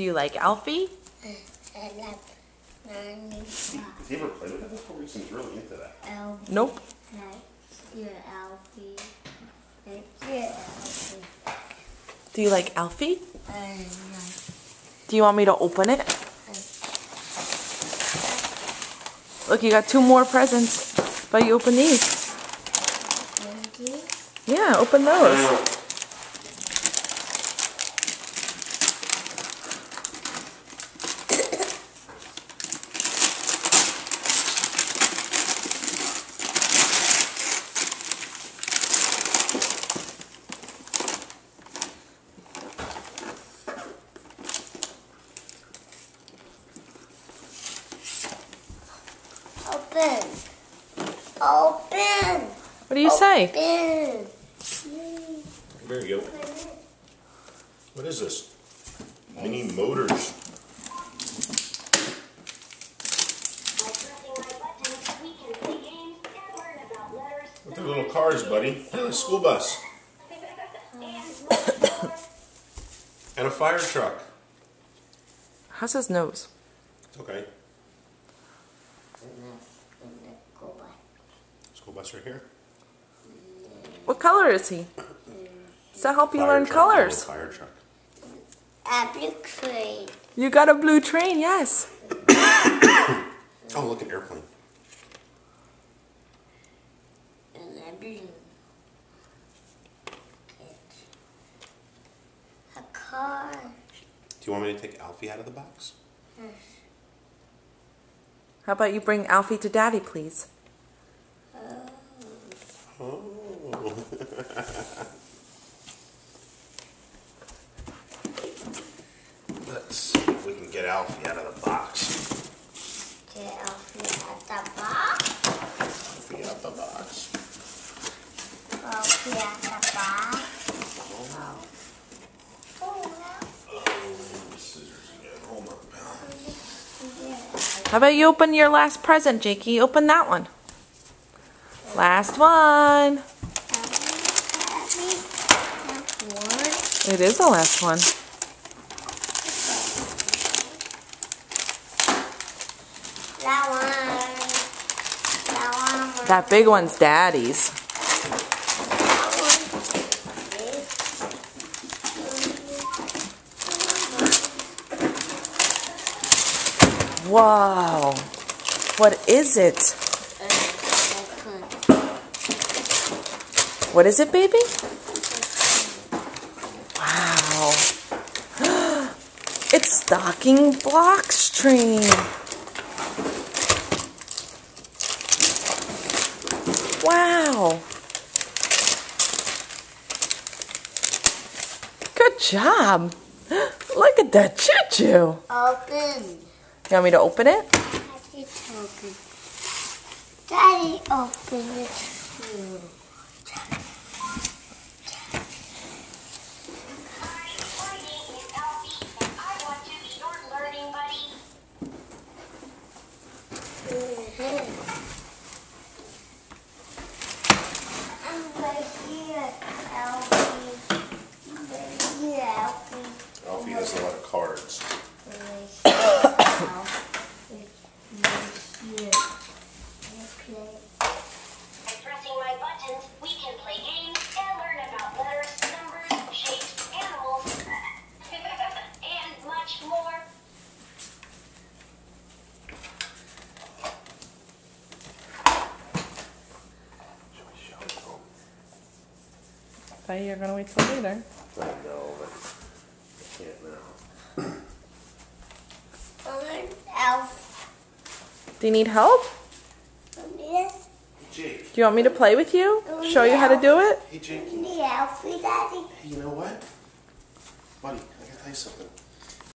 Do you like Alfie? I love Nanny. Has he ever played with it before? He seems really into that. Alfie. Nope. Like your Alfie. Like your Alfie. Do you like Alfie? Like, Do you want me to open it? Look, you got 2 more presents. But you open these. Yeah, open those. Open. Open. What do you say? Open. There you go. What is this? Mini motors. Look at the little cars, buddy. And a school bus. And a fire truck. How's his nose? It's okay. School bus right here. What color is he? Does that help you Fire learn truck, colors? Fire truck. A blue train. You got a blue train, yes. Oh, look, an airplane. And a blue. A car. Do you want me to take Alfie out of the box? How about you bring Alfie to Daddy, please? Oh. Let's see if we can get Alfie out of the box. Get Alfie at the box. Alfie out the box. Alfie at the box. Scissors again. Hold on, pal. How about you open your last present, Jakey? Open that one. Last one. It is the last one. That one. That one. That big one's Daddy's. Wow. What is it? What is it, baby? Wow. It's Stocking Blocks Train. Wow. Good job. Look at that choo-choo. Open. You want me to open it? Daddy, open. Daddy, open it too. Alfie has a lot of cards. By pressing my buttons, we can play games and learn about letters, numbers, shapes, animals, and much more. Should we show it to him? Thought you were gonna wait till later. I know, but I can't now. Do you need help? Hey, Jake. Do you want me to play with you? Show you how to do it? Hey, Jake. Alfie, Daddy. Hey, you know what? Buddy, I gotta tell you something.